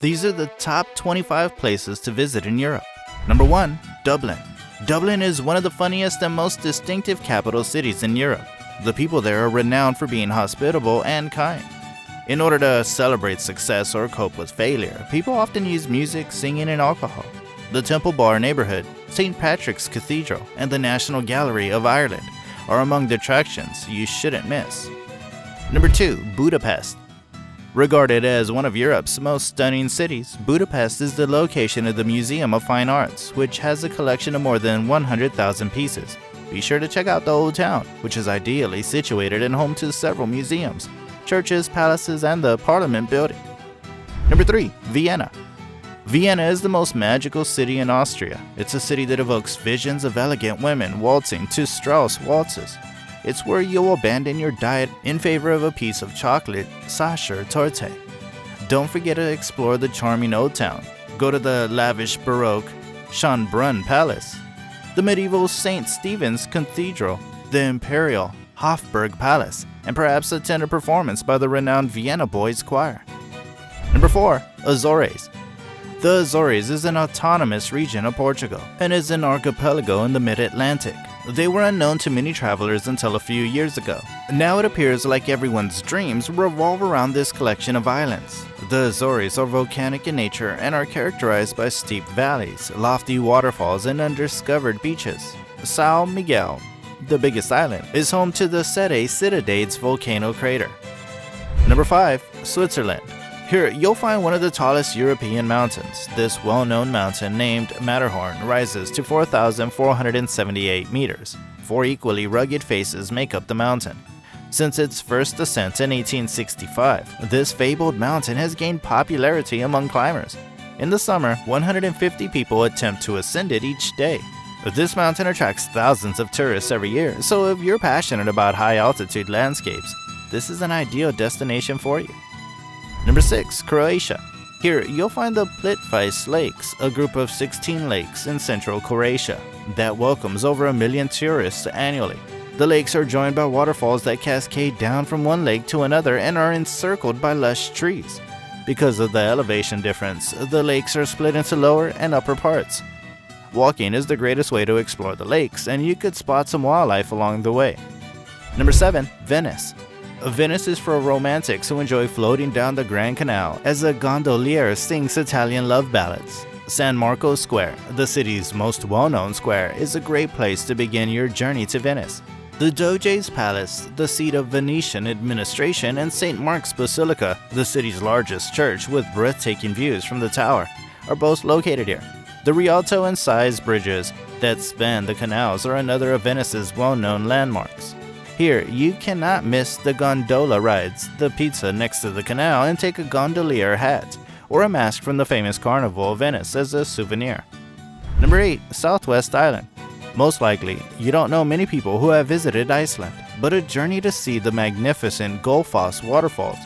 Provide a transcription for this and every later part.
These are the top 25 places to visit in Europe. Number 1. Dublin. Dublin is one of the funniest and most distinctive capital cities in Europe. The people there are renowned for being hospitable and kind. In order to celebrate success or cope with failure, people often use music, singing, and alcohol. The Temple Bar neighborhood, St. Patrick's Cathedral, and the National Gallery of Ireland are among the attractions you shouldn't miss. Number 2. Budapest. Regarded as one of Europe's most stunning cities, Budapest is the location of the Museum of Fine Arts, which has a collection of more than 100,000 pieces. Be sure to check out the Old Town, which is ideally situated and home to several museums, churches, palaces, and the Parliament building. Number 3. Vienna. Vienna is the most magical city in Austria. It's a city that evokes visions of elegant women waltzing to Strauss waltzes. It's where you'll abandon your diet in favor of a piece of chocolate, sacher torte. Don't forget to explore the charming Old Town. Go to the lavish Baroque Schönbrunn Palace, the medieval St. Stephen's Cathedral, the Imperial Hofburg Palace, and perhaps attend a performance by the renowned Vienna Boys Choir. Number 4. Azores. The Azores is an autonomous region of Portugal and is an archipelago in the mid-Atlantic. They were unknown to many travelers until a few years ago. Now it appears like everyone's dreams revolve around this collection of islands. The Azores are volcanic in nature and are characterized by steep valleys, lofty waterfalls, and undiscovered beaches. São Miguel, the biggest island, is home to the Sete Cidades volcano crater. Number 5. Switzerland. Here, you'll find one of the tallest European mountains. This well-known mountain, named Matterhorn, rises to 4,478 meters. 4 equally rugged faces make up the mountain. Since its first ascent in 1865, this fabled mountain has gained popularity among climbers. In the summer, 150 people attempt to ascend it each day. This mountain attracts thousands of tourists every year, so if you're passionate about high-altitude landscapes, this is an ideal destination for you. Number 6. Croatia. Here, you'll find the Plitvice Lakes, a group of 16 lakes in central Croatia that welcomes over 1 million tourists annually. The lakes are joined by waterfalls that cascade down from one lake to another and are encircled by lush trees. Because of the elevation difference, the lakes are split into lower and upper parts. Walking is the greatest way to explore the lakes, and you could spot some wildlife along the way. Number 7. Venice. Venice is for romantics who enjoy floating down the Grand Canal as a gondolier sings Italian love ballads. San Marco Square, the city's most well-known square, is a great place to begin your journey to Venice. The Doge's Palace, the seat of Venetian administration, and St. Mark's Basilica, the city's largest church with breathtaking views from the tower, are both located here. The Rialto and Sighs bridges that span the canals are another of Venice's well-known landmarks. Here, you cannot miss the gondola rides, the pizza next to the canal, and take a gondolier hat or a mask from the famous Carnival of Venice as a souvenir. Number 8. Southwest Island. Most likely, you don't know many people who have visited Iceland, but a journey to see the magnificent Gullfoss waterfalls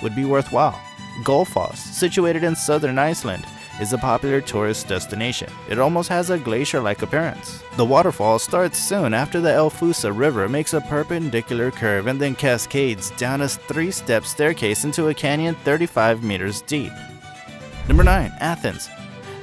would be worthwhile. Gullfoss, situated in southern Iceland, is a popular tourist destination. It almost has a glacier-like appearance. The waterfall starts soon after the Elfusa River makes a perpendicular curve and then cascades down a 3-step staircase into a canyon 35 meters deep. Number 9. Athens.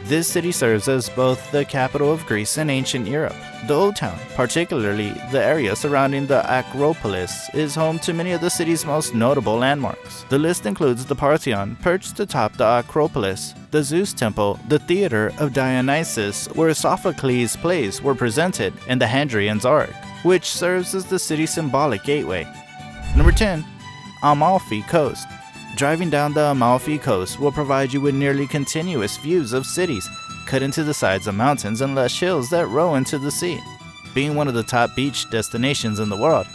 This city serves as both the capital of Greece and ancient Europe. The Old Town, particularly the area surrounding the Acropolis, is home to many of the city's most notable landmarks. The list includes the Parthenon, perched atop the Acropolis, the Zeus Temple, the Theater of Dionysus, where Sophocles' plays were presented, and the Hadrian's Arch, which serves as the city's symbolic gateway. Number 10. Amalfi Coast. Driving down the Amalfi Coast will provide you with nearly continuous views of cities cut into the sides of mountains and lush hills that roll into the sea. Being one of the top beach destinations in the world,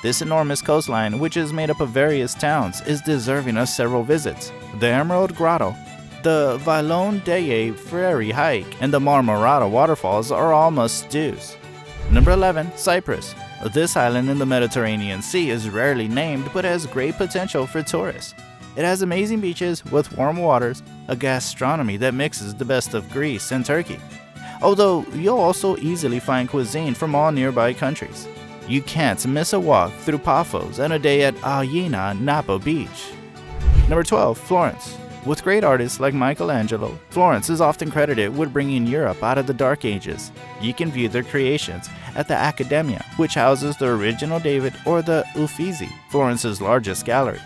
this enormous coastline, which is made up of various towns, is deserving of several visits. The Emerald Grotto, the Vallone delle Fiere hike, and the Marmorata waterfalls are all must-dos. Number 11. Cyprus. This island in the Mediterranean Sea is rarely named but has great potential for tourists. It has amazing beaches with warm waters, a gastronomy that mixes the best of Greece and Turkey. Although you'll also easily find cuisine from all nearby countries. You can't miss a walk through Paphos and a day at Aegina Napo Beach. Number 12. Florence. With great artists like Michelangelo, Florence is often credited with bringing Europe out of the Dark Ages. You can view their creations at the Accademia, which houses the original David, or the Uffizi, Florence's largest gallery.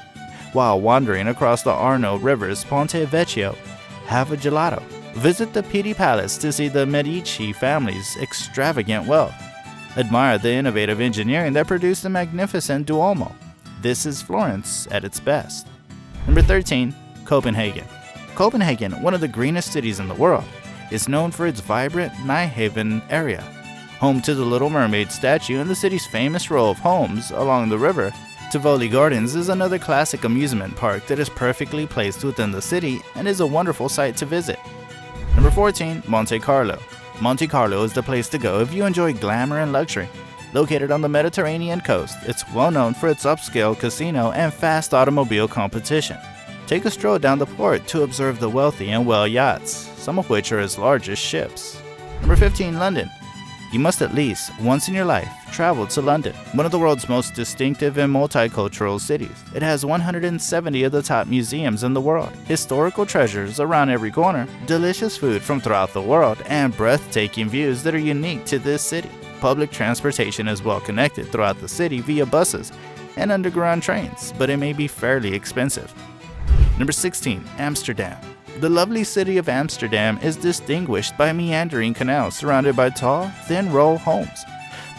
While wandering across the Arno River's Ponte Vecchio, have a gelato. Visit the Pitti Palace to see the Medici family's extravagant wealth. Admire the innovative engineering that produced the magnificent Duomo. This is Florence at its best. Number 13. Copenhagen. Copenhagen, one of the greenest cities in the world, is known for its vibrant Nyhavn area. Home to the Little Mermaid statue and the city's famous row of homes along the river, Tivoli Gardens is another classic amusement park that is perfectly placed within the city and is a wonderful sight to visit. Number 14. Monte Carlo. Monte Carlo is the place to go if you enjoy glamour and luxury. Located on the Mediterranean coast, it's well known for its upscale casino and fast automobile competition. Take a stroll down the port to observe the wealthy and well yachts, some of which are as large as ships. Number 15. London. You must at least, once in your life, travel to London, one of the world's most distinctive and multicultural cities. It has 170 of the top museums in the world, historical treasures around every corner, delicious food from throughout the world, and breathtaking views that are unique to this city. Public transportation is well connected throughout the city via buses and underground trains, but it may be fairly expensive. Number 16. Amsterdam. The lovely city of Amsterdam is distinguished by meandering canals surrounded by tall, thin row homes.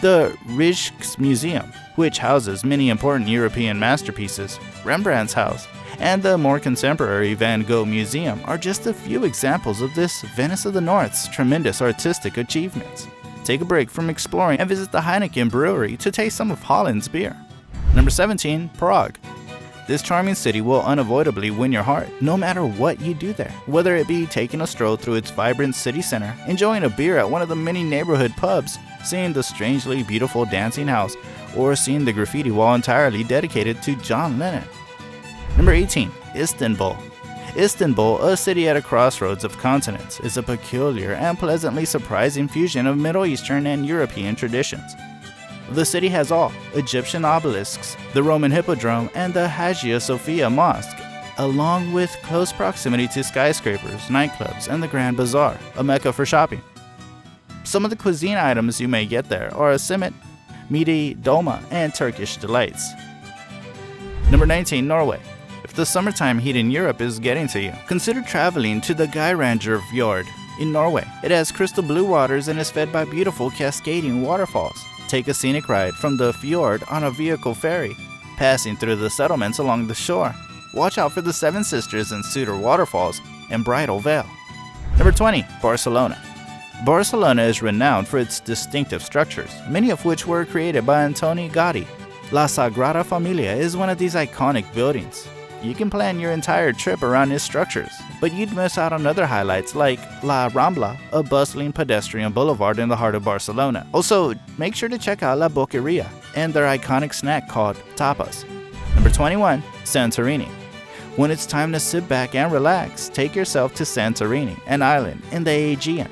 The Rijksmuseum, which houses many important European masterpieces, Rembrandt's house, and the more contemporary Van Gogh Museum are just a few examples of this Venice of the North's tremendous artistic achievements. Take a break from exploring and visit the Heineken Brewery to taste some of Holland's beer. Number 17. Prague. This charming city will unavoidably win your heart, no matter what you do there. Whether it be taking a stroll through its vibrant city center, enjoying a beer at one of the many neighborhood pubs, seeing the strangely beautiful dancing house, or seeing the graffiti wall entirely dedicated to John Lennon. Number 18. Istanbul. Istanbul, a city at a crossroads of continents, is a peculiar and pleasantly surprising fusion of Middle Eastern and European traditions. The city has all: Egyptian obelisks, the Roman Hippodrome, and the Hagia Sophia Mosque, along with close proximity to skyscrapers, nightclubs, and the Grand Bazaar, a mecca for shopping. Some of the cuisine items you may get there are a simit, midi, dolma, and Turkish delights. Number 19. Norway. If the summertime heat in Europe is getting to you, consider traveling to the Geiranger Fjord in Norway. It has crystal blue waters and is fed by beautiful cascading waterfalls. Take a scenic ride from the fjord on a vehicle ferry, passing through the settlements along the shore. Watch out for the Seven Sisters and Suder waterfalls and Bridal Veil. Number 20. Barcelona. Barcelona is renowned for its distinctive structures, many of which were created by Antoni Gaudí. La Sagrada Familia is one of these iconic buildings. You can plan your entire trip around its structures, but you'd miss out on other highlights like La Rambla, a bustling pedestrian boulevard in the heart of Barcelona. Also, make sure to check out La Boqueria and their iconic snack called tapas. Number 21. Santorini. When it's time to sit back and relax, take yourself to Santorini, an island in the Aegean.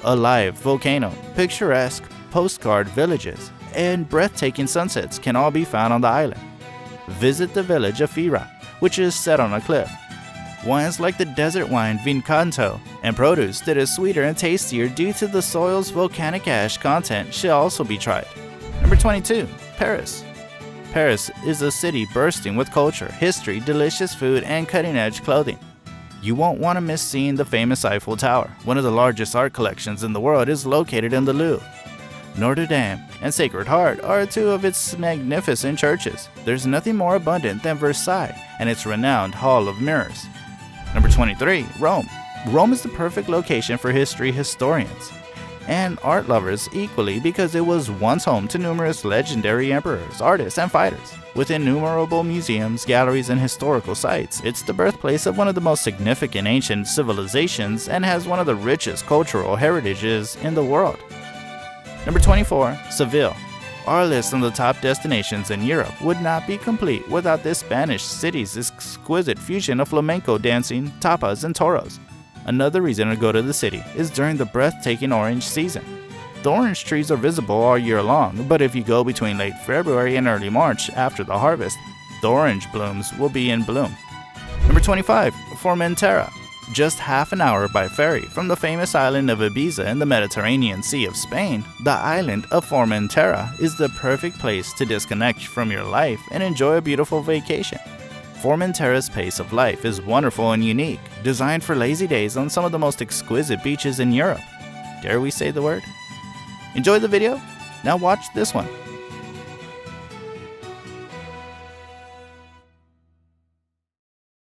A live volcano, picturesque postcard villages, and breathtaking sunsets can all be found on the island. Visit the village of Fira, which is set on a cliff. Wines like the desert wine Vincanto and produce that is sweeter and tastier due to the soil's volcanic ash content should also be tried. Number 22. Paris. Paris is a city bursting with culture, history, delicious food, and cutting-edge clothing. You won't want to miss seeing the famous Eiffel Tower. One of the largest art collections in the world is located in the Louvre. Notre Dame and Sacred Heart are two of its magnificent churches. There's nothing more abundant than Versailles and its renowned Hall of Mirrors. Number 23. Rome. Rome is the perfect location for history historians and art lovers equally because it was once home to numerous legendary emperors, artists, and fighters. With innumerable museums, galleries, and historical sites, it's the birthplace of one of the most significant ancient civilizations and has one of the richest cultural heritages in the world. Number 24. Seville. Our list on the top destinations in Europe would not be complete without this Spanish city's exquisite fusion of flamenco dancing, tapas, and toros. Another reason to go to the city is during the breathtaking orange season. The orange trees are visible all year long, but if you go between late February and early March after the harvest, the orange blooms will be in bloom. Number 25. Formentera. Just half an hour by ferry from the famous island of Ibiza in the Mediterranean Sea of Spain, the island of Formentera is the perfect place to disconnect from your life and enjoy a beautiful vacation. Formentera's pace of life is wonderful and unique, designed for lazy days on some of the most exquisite beaches in Europe. Dare we say the word? Enjoy the video? Now watch this one.